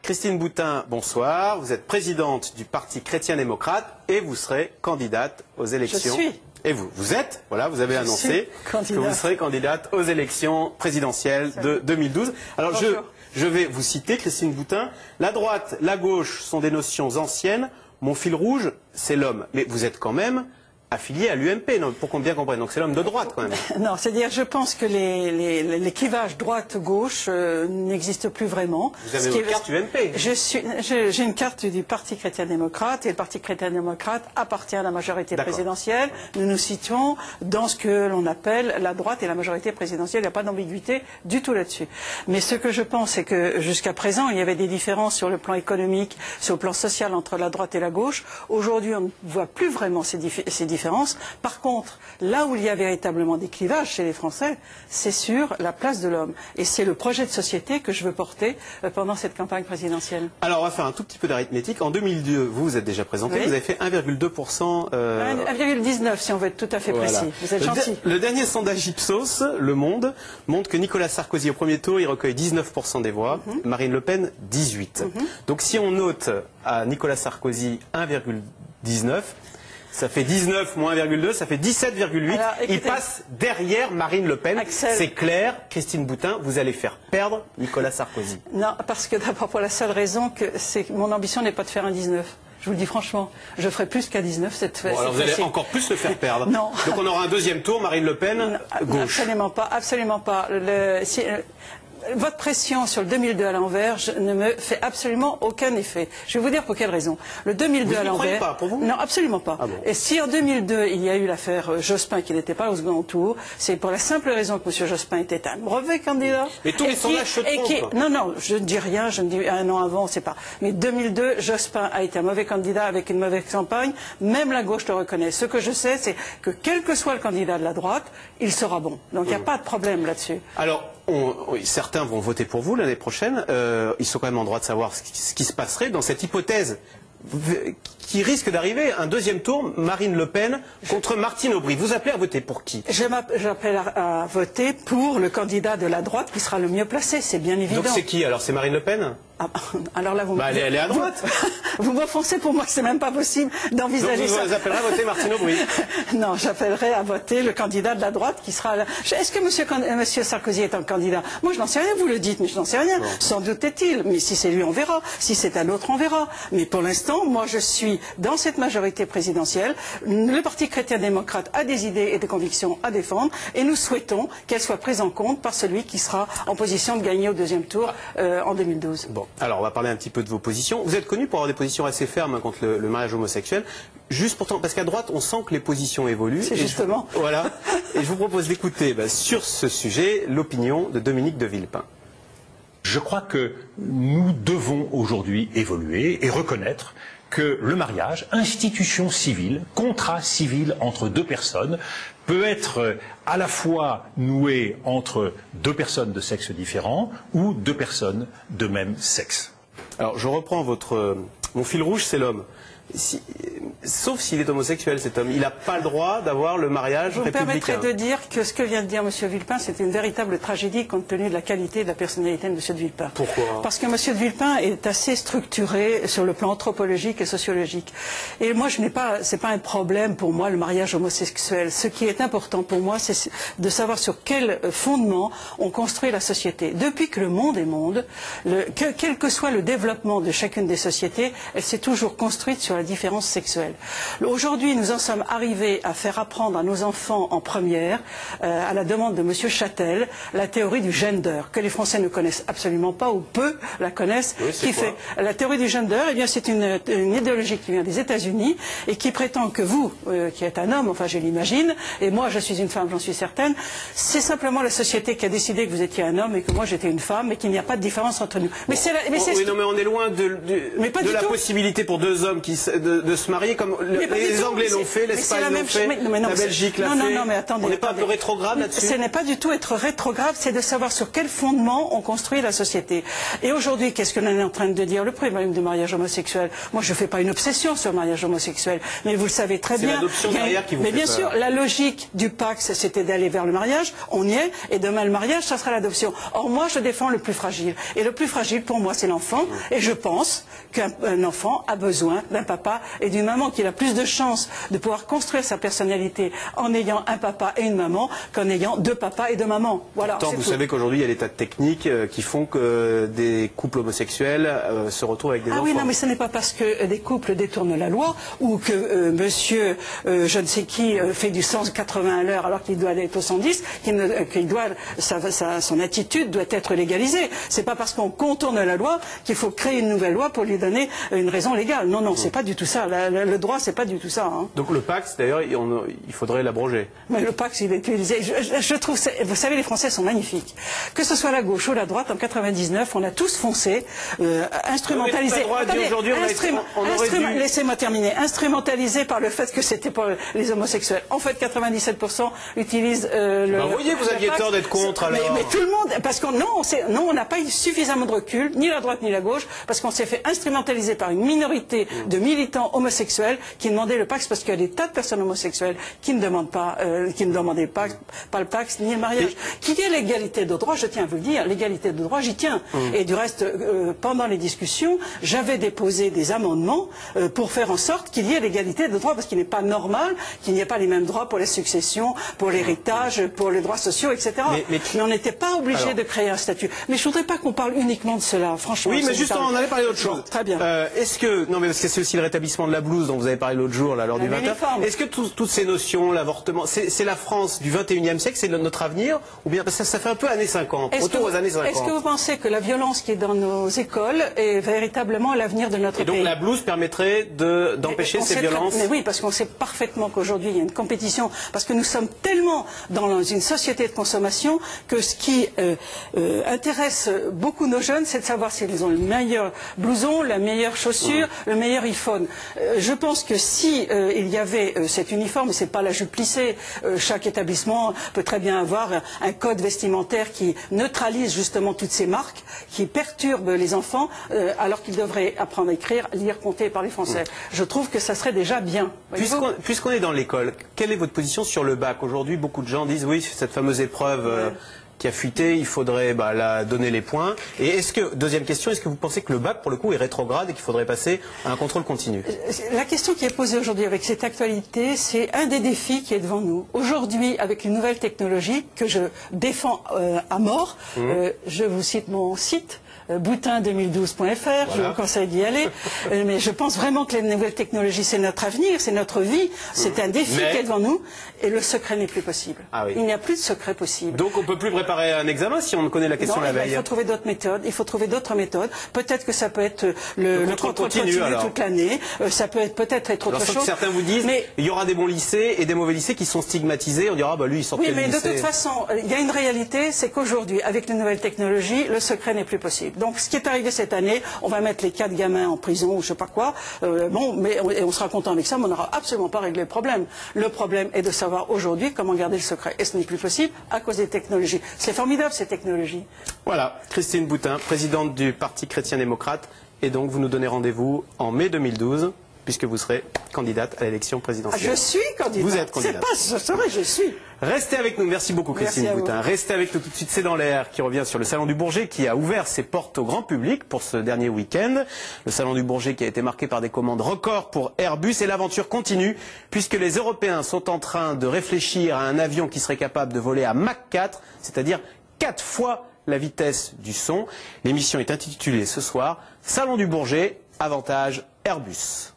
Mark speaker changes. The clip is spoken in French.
Speaker 1: Christine Boutin, bonsoir. Vous êtes présidente du Parti chrétien-démocrate et vous serez candidate aux élections.
Speaker 2: Je suis.
Speaker 1: Et vous êtes, voilà, vous avez annoncé que vous serez candidate aux élections présidentielles de 2012. Alors je vais vous citer, Christine Boutin. La droite, la gauche sont des notions anciennes. Mon fil rouge, c'est l'homme. Mais vous êtes quand même affilié à l'UMP, pour qu'on bien comprenne. Donc c'est l'homme de droite quand même.
Speaker 2: Non, c'est-à-dire je pense que les clivages droite-gauche n'existent plus vraiment.
Speaker 1: Vous avez votre carte UMP.
Speaker 2: J'ai une carte du Parti chrétien-démocrate et le Parti chrétien-démocrate appartient à la majorité présidentielle. Nous nous situons dans ce que l'on appelle la droite et la majorité présidentielle. Il n'y a pas d'ambiguïté du tout là-dessus. Mais ce que je pense, c'est que jusqu'à présent, il y avait des différences sur le plan économique, sur le plan social entre la droite et la gauche. Aujourd'hui, on ne voit plus vraiment ces différences. Par contre, là où il y a véritablement des clivages chez les Français, c'est sur la place de l'homme. Et c'est le projet de société que je veux porter pendant cette campagne présidentielle. Alors, on va faire un tout petit peu d'arithmétique. En 2002, vous êtes déjà présenté, vous avez fait 1,2%. 1,19 si on veut être tout à fait précis. Vous êtes gentil.
Speaker 1: Le dernier sondage Ipsos, Le Monde, montre que Nicolas Sarkozy, au premier tour, il recueille 19% des voix, Marine Le Pen, 18%. Donc si on note à Nicolas Sarkozy 1,19%, ça fait 19 moins 1,2, ça fait 17,8. Il passe derrière Marine Le Pen. C'est clair, Christine Boutin, vous allez faire perdre Nicolas Sarkozy.
Speaker 2: Non, parce que d'abord pour la seule raison que mon ambition n'est pas de faire un 19. Je vous le dis franchement, je ferai plus qu'à 19 cette fois.
Speaker 1: Bon, alors vous allez encore plus le faire perdre.
Speaker 2: Non.
Speaker 1: Donc on aura un deuxième tour, Marine Le Pen, gauche.
Speaker 2: Absolument pas, absolument pas. Votre pression sur le 2002 à l'envers ne me fait absolument aucun effet. Je vais vous dire pour quelle raison. Le 2002 à l'envers.
Speaker 1: Vous n'y croyez pas, pour vous ?
Speaker 2: Non, absolument pas.
Speaker 1: Ah bon.
Speaker 2: Et si en 2002 il y a eu l'affaire Jospin qui n'était pas au second tour, c'est pour la simple raison que M. Jospin était un mauvais candidat.
Speaker 1: Mais tous les sondages se trompent.
Speaker 2: Non, non, je ne dis rien, je ne dis un an avant, c'est pas. Mais 2002, Jospin a été un mauvais candidat avec une mauvaise campagne. Même la gauche le reconnaît. Ce que je sais, c'est que quel que soit le candidat de la droite, il sera bon. Donc il n'y a pas de problème là-dessus.
Speaker 1: Alors, certains vont voter pour vous l'année prochaine. Ils sont quand même en droit de savoir ce qui se passerait dans cette hypothèse qui risque d'arriver. Un deuxième tour, Marine Le Pen contre Martine Aubry. Vous appelez à voter pour qui?
Speaker 2: J'appelle à voter pour le candidat de la droite qui sera le mieux placé, c'est bien évident.
Speaker 1: Donc c'est qui? Alors c'est Marine Le Pen?
Speaker 2: Alors là,
Speaker 1: elle est à droite.
Speaker 2: Vous m'offensez, pour moi, c'est même pas possible d'envisager ça.
Speaker 1: Donc vous appellerez à voter Martine Aubry?
Speaker 2: Non, j'appellerai à voter le candidat de la droite qui sera là. Est-ce que monsieur Sarkozy est un candidat? Moi, je n'en sais rien, vous le dites, mais je n'en sais rien. Bon. Sans doute est-il. Mais si c'est lui, on verra. Si c'est un autre, on verra. Mais pour l'instant, moi, je suis dans cette majorité présidentielle. Le Parti chrétien-démocrate a des idées et des convictions à défendre et nous souhaitons qu'elles soient prises en compte par celui qui sera en position de gagner au deuxième tour en 2012.
Speaker 1: Bon. Alors, on va parler un petit peu de vos positions. Vous êtes connu pour avoir des positions assez fermes contre le mariage homosexuel. Juste pourtant, parce qu'à droite, on sent que les positions évoluent.
Speaker 2: C'est justement.
Speaker 1: Voilà. Et je vous propose d'écouter sur ce sujet l'opinion de Dominique de Villepin.
Speaker 3: Je crois que nous devons aujourd'hui évoluer et reconnaître que le mariage, institution civile, contrat civil entre deux personnes, peut être à la fois noué entre deux personnes de sexe différent ou deux personnes de même sexe.
Speaker 1: Alors, je reprends mon fil rouge, c'est l'homme. Sauf s'il est homosexuel, cet homme. Il n'a pas le droit d'avoir le mariage républicain.
Speaker 2: Vous me permettrez de dire que ce que vient de dire M. Villepin, c'est une véritable tragédie compte tenu de la qualité et de la personnalité de M. de Villepin.
Speaker 1: Pourquoi?
Speaker 2: Parce que M. de Villepin est assez structuré sur le plan anthropologique et sociologique. Et moi, c'est pas un problème pour moi, le mariage homosexuel. Ce qui est important pour moi, c'est de savoir sur quel fondement on construit la société. Depuis que le monde est monde, quel que soit le développement de chacune des sociétés, elle s'est toujours construite sur la différence sexuelle. Aujourd'hui, nous en sommes arrivés à faire apprendre à nos enfants en première, à la demande de M. Châtel, la théorie du gender, que les Français ne connaissent absolument pas ou peu la connaissent.
Speaker 1: Oui,
Speaker 2: la théorie du gender, eh bien, c'est une idéologie qui vient des États-Unis et qui prétend que vous, qui êtes un homme, enfin je l'imagine, et moi je suis une femme, j'en suis certaine, c'est simplement la société qui a décidé que vous étiez un homme et que moi j'étais une femme et qu'il n'y a pas de différence entre nous. Mais
Speaker 1: oui, non, mais on est loin de la possibilité pour deux hommes qui de se marier comme les Anglais l'ont fait, l'Espagne l'ont fait, la Belgique l'a fait.
Speaker 2: Non, mais attendez.
Speaker 1: On n'est pas un peu rétrograde là-dessus?
Speaker 2: Ce n'est pas du tout être rétrograde, c'est de savoir sur quel fondement on construit la société. Et aujourd'hui, qu'est-ce que l'on est en train de dire? Le problème du mariage homosexuel. Moi, je ne fais pas une obsession sur le mariage homosexuel, mais vous le savez très bien.
Speaker 1: C'est l'adoption derrière qui vous fait
Speaker 2: Mais bien
Speaker 1: peur.
Speaker 2: sûr, la logique du Pax, c'était d'aller vers le mariage. On y est, et demain le mariage, ça sera l'adoption. Or, moi, je défends le plus fragile. Et le plus fragile, pour moi, c'est l'enfant. Et je pense qu'un enfant a besoin d'un papa et d'une maman, qu'il a plus de chances de pouvoir construire sa personnalité en ayant un papa et une maman qu'en ayant deux papas et deux mamans. Voilà.
Speaker 1: Pourtant, vous savez qu'aujourd'hui, il y a des tas de techniques qui font que des couples homosexuels se retrouvent avec des enfants.
Speaker 2: Ah oui, non, mais ce n'est pas parce que des couples détournent la loi ou que monsieur, je ne sais qui, fait du 180 à l'heure alors qu'il doit être au 110, son attitude doit être légalisée. C'est pas parce qu'on contourne la loi qu'il faut créer une nouvelle loi pour lui donner une raison légale. Non, non, c'est pas du tout ça. Le droit, c'est pas du tout ça. Hein.
Speaker 1: Donc le Pax, d'ailleurs, il faudrait l'abroger.
Speaker 2: Mais le Pax, il est utilisé. Je trouve, vous savez, les Français sont magnifiques. Que ce soit la gauche ou la droite, en 99, on a tous foncé, instrumentalisé. Laissez-moi terminer. Instrumentalisé par le fait que c'était pour les homosexuels. En fait, 97% utilisent
Speaker 1: vous voyez, vous aviez tort d'être contre, alors.
Speaker 2: Mais tout le monde, parce qu'on on n'a pas eu suffisamment de recul, ni la droite ni la gauche, parce qu'on s'est fait instrumentaliser par une minorité de militants homosexuels qui demandaient le Pax, parce qu'il y a des tas de personnes homosexuelles qui ne demandent pas, qui ne demandaient pas le Pax ni le mariage. Qu'il y ait l'égalité de droit, je tiens à vous le dire, l'égalité de droit, j'y tiens. Et du reste, pendant les discussions, j'avais déposé des amendements pour faire en sorte qu'il y ait l'égalité de droit, parce qu'il n'est pas normal qu'il n'y ait pas les mêmes droits pour les successions, pour l'héritage, pour les droits sociaux, etc. Mais on n'était pas obligé de créer un statut. Mais je ne voudrais pas qu'on parle uniquement de cela, franchement.
Speaker 1: Oui, mais justement, on allait parler d'autre chose.
Speaker 2: Très bien.
Speaker 1: Non, mais parce que c'est aussi le rétablissement de la blouse dont vous avez parlé l'autre jour, là, lors du 20h. Est-ce que toutes ces notions, l'avortement, c'est la France du 21e siècle, c'est notre avenir? Ou bien, parce que ça fait un peu années 50, retour aux années 50.
Speaker 2: Est-ce que vous pensez que la violence qui est dans nos écoles est véritablement l'avenir de notre pays?
Speaker 1: Et donc la blouse permettrait d'empêcher ces violences?
Speaker 2: Mais oui, parce qu'on sait parfaitement qu'aujourd'hui, il y a une compétition, parce que nous sommes tellement dans une société de consommation que ce qui intéresse beaucoup nos jeunes, c'est de savoir s'ils ont le meilleur blouson, la meilleure chaussure, le meilleur iPhone. Je pense que si il y avait cet uniforme, et c'est pas la jupe plissée, chaque établissement peut très bien avoir un code vestimentaire qui neutralise justement toutes ces marques qui perturbent les enfants, alors qu'ils devraient apprendre à écrire, lire, compter et parler français. Je trouve que ça serait déjà bien.
Speaker 1: Puisqu'on est dans l'école, quelle est votre position sur le bac? Aujourd'hui, beaucoup de gens disent oui, cette fameuse épreuve qui a fuité, il faudrait la donner les points. Et est-ce que, deuxième question, est-ce que vous pensez que le bac, pour le coup, est rétrograde et qu'il faudrait passer à un contrôle continu?
Speaker 2: La question qui est posée aujourd'hui avec cette actualité, c'est un des défis qui est devant nous. Aujourd'hui, avec une nouvelle technologie que je défends à mort, je vous cite mon site, boutin2012.fr, je vous conseille d'y aller, mais je pense vraiment que les nouvelles technologies, c'est notre avenir, c'est notre vie, c'est un défi qui est devant nous, et le secret n'est plus possible. Il n'y a plus de secret possible.
Speaker 1: Donc on ne peut plus préparer un examen si on ne connaît la question la veille?
Speaker 2: Il faut trouver d'autres méthodes, il faut trouver d'autres méthodes. Peut-être que ça peut être le contrôle continu toute l'année, ça peut peut-être être autre chose.
Speaker 1: Certains vous disent, il y aura des bons lycées et des mauvais lycées qui sont stigmatisés, on dira, lui il sort quel lycée?
Speaker 2: Oui, mais de toute façon, il y a une réalité, c'est qu'aujourd'hui, avec les nouvelles technologies, le secret n'est plus possible. Donc ce qui est arrivé cette année, on va mettre les 4 gamins en prison ou je sais pas quoi, mais on sera content avec ça, mais on n'aura absolument pas réglé le problème. Le problème est de savoir aujourd'hui comment garder le secret. Et ce n'est plus possible à cause des technologies. C'est formidable ces technologies.
Speaker 1: Voilà, Christine Boutin, présidente du Parti chrétien-démocrate, et donc vous nous donnez rendez-vous en mai 2012, puisque vous serez candidate à l'élection présidentielle.
Speaker 2: Je suis candidate.
Speaker 1: Vous êtes candidate.
Speaker 2: C'est pas, je serai, je suis.
Speaker 1: Restez avec nous. Merci beaucoup, Christine Boutin. Restez avec nous tout de suite. C'est dans l'air qui revient sur le Salon du Bourget qui a ouvert ses portes au grand public pour ce dernier week-end. Le Salon du Bourget qui a été marqué par des commandes records pour Airbus, et l'aventure continue puisque les Européens sont en train de réfléchir à un avion qui serait capable de voler à Mach 4, c'est-à-dire 4 fois la vitesse du son. L'émission est intitulée ce soir Salon du Bourget, avantage Airbus.